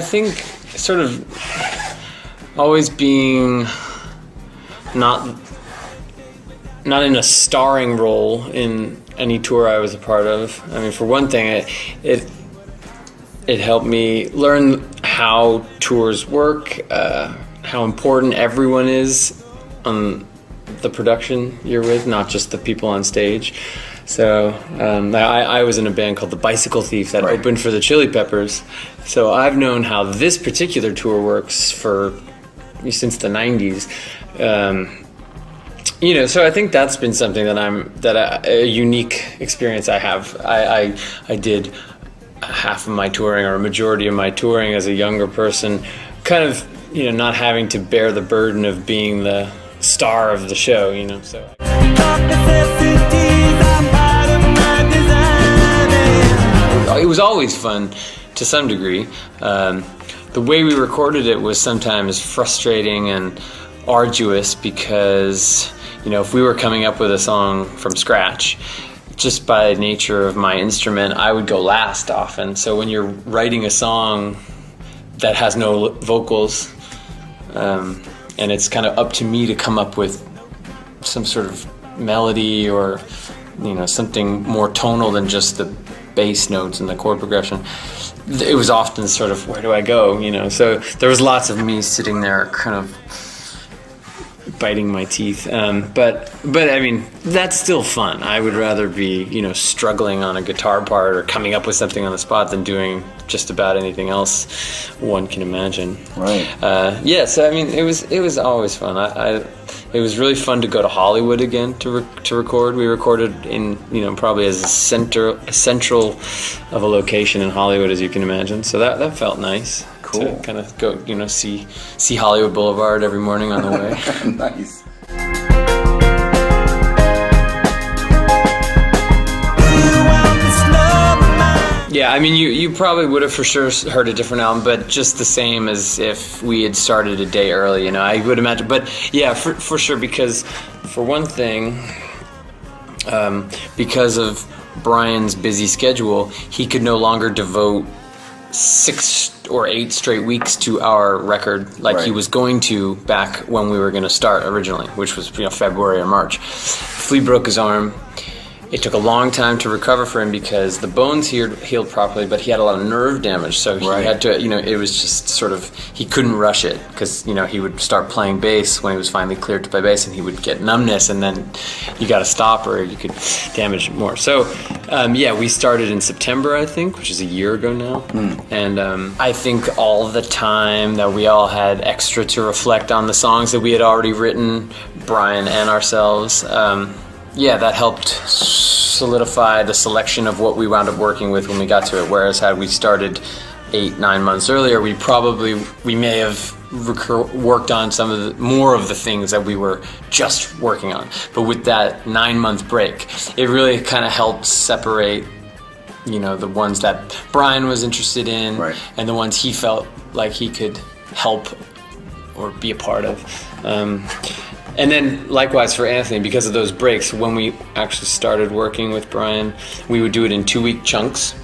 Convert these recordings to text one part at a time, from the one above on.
think sort of always being not in a starring role in any tour I was a part of. I mean, for one thing, it helped me learn how tours work, how important everyone is on the production you're with, not just the people on stage. So I was in a band called the Bicycle Thief that opened for the Chili Peppers. So I've known how this particular tour works since the 90s. So I think that's been something a unique experience I have. I did half of my touring, or a majority of my touring as a younger person, kind of, not having to bear the burden of being the star of the show, so. It was always fun to some degree. The way we recorded it was sometimes frustrating and arduous because, if we were coming up with a song from scratch, just by nature of my instrument, I would go last often. So when you're writing a song that has no vocals, and it's kind of up to me to come up with some sort of melody or, something more tonal than just the bass notes and the chord progression, it was often sort of, where do I go? So there was lots of me sitting there kind of biting my teeth, but I mean, that's still fun. I would rather be struggling on a guitar part or coming up with something on the spot than doing just about anything else one can imagine. Right. So I mean, it was always fun. It was really fun to go to Hollywood again to record. We recorded in probably as central of a location in Hollywood as you can imagine. So that felt nice. Cool. To kind of go, see Hollywood Boulevard every morning on the way. Nice. Yeah, I mean, you probably would have for sure heard a different album, but just the same as if we had started a day early, I would imagine. But yeah, for sure, because for one thing, because of Brian's busy schedule, he could no longer devote 6 or 8 straight weeks to our record like he was going to back when we were going to start originally, which was February or March. Flea broke his arm. It took a long time to recover for him because the bones healed properly, but he had a lot of nerve damage, so he had to, it was just sort of, he couldn't rush it because, he would start playing bass when he was finally cleared to play bass, and he would get numbness, and then you got to stop or you could damage it more. So, we started in September, I think, which is a year ago now, and I think all the time that we all had extra to reflect on the songs that we had already written, Brian and ourselves, that helped solidify the selection of what we wound up working with when we got to it. Whereas had we started 8-9 months earlier, we may have worked on more of the things that we were just working on. But with that 9-month break, it really kind of helped separate, the ones that Brian was interested in and the ones he felt like he could help or be a part of. And then likewise for Anthony, because of those breaks, when we actually started working with Brian, we would do it in 2-week chunks.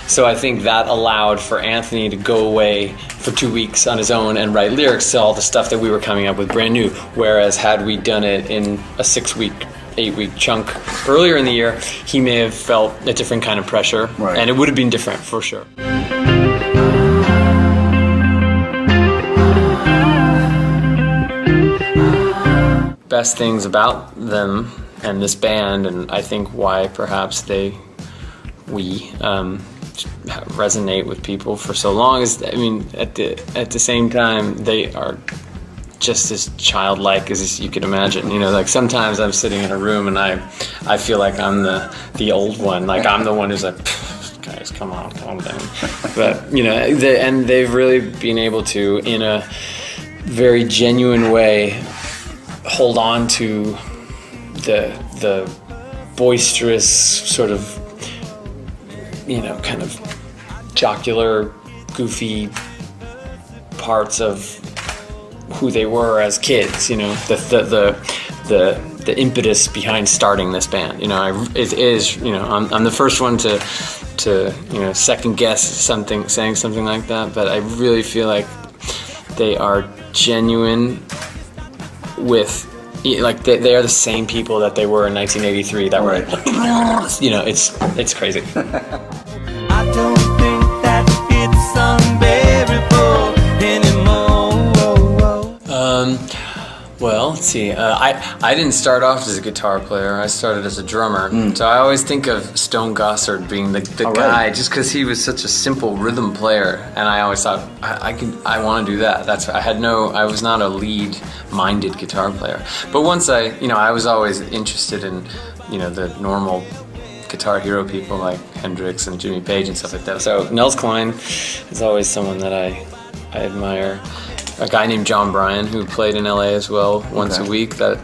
So I think that allowed for Anthony to go away for 2 weeks on his own and write lyrics to all the stuff that we were coming up with brand new. Whereas had we done it in a 6-week, 8-week chunk earlier in the year, he may have felt a different kind of pressure, and it would have been different for sure. Best things about them and this band, and I think why perhaps we resonate with people for so long is, I mean, at the same time, they are just as childlike as you could imagine. Like sometimes I'm sitting in a room and I feel like I'm the old one, like I'm the one who's like, guys, come on, calm down. But and they've really been able to, in a very genuine way, hold on to the boisterous sort of, kind of jocular, goofy parts of who they were as kids. The impetus behind starting this band. It is. I'm the first one to to second guess saying something like that, but I really feel like they are genuine with, like, they are the same people that they were in 1983 that were, it's crazy. I don't think that it's unbearable anymore. Well, let's see. I didn't start off as a guitar player. I started as a drummer. So I always think of Stone Gossard being the guy, just because he was such a simple rhythm player. And I always thought I want to do that. I was not a lead-minded guitar player. But once I was always interested in the normal guitar hero people like Hendrix and Jimmy Page and stuff like that. So Nels Cline is always someone that I admire. A guy named John Bryan who played in LA as well once a week. That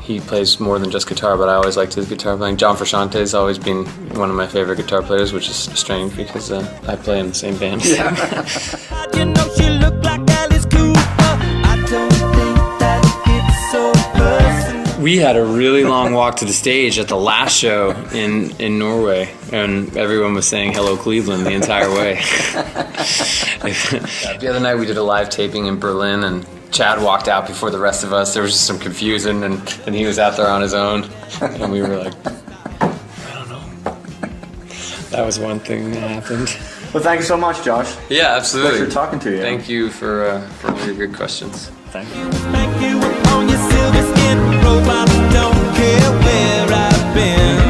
he plays more than just guitar, but I always liked his guitar playing. John Frusciante has always been one of my favorite guitar players, which is strange because I play in the same band. Yeah. She looked like Alice Cooper. I don't think that it's so personal. We had a really long walk to the stage at the last show in Norway, and everyone was saying "Hello Cleveland" the entire way. The other night we did a live taping in Berlin, and Chad walked out before the rest of us. There was just some confusion, and he was out there on his own, and we were like, I don't know. That was one thing that happened. Well, thank you so much, Josh. Yeah, absolutely. Pleasure talking to you. Thank you for all your good questions. Thank you. Thank you on your silver skin. Robots don't care where I've been.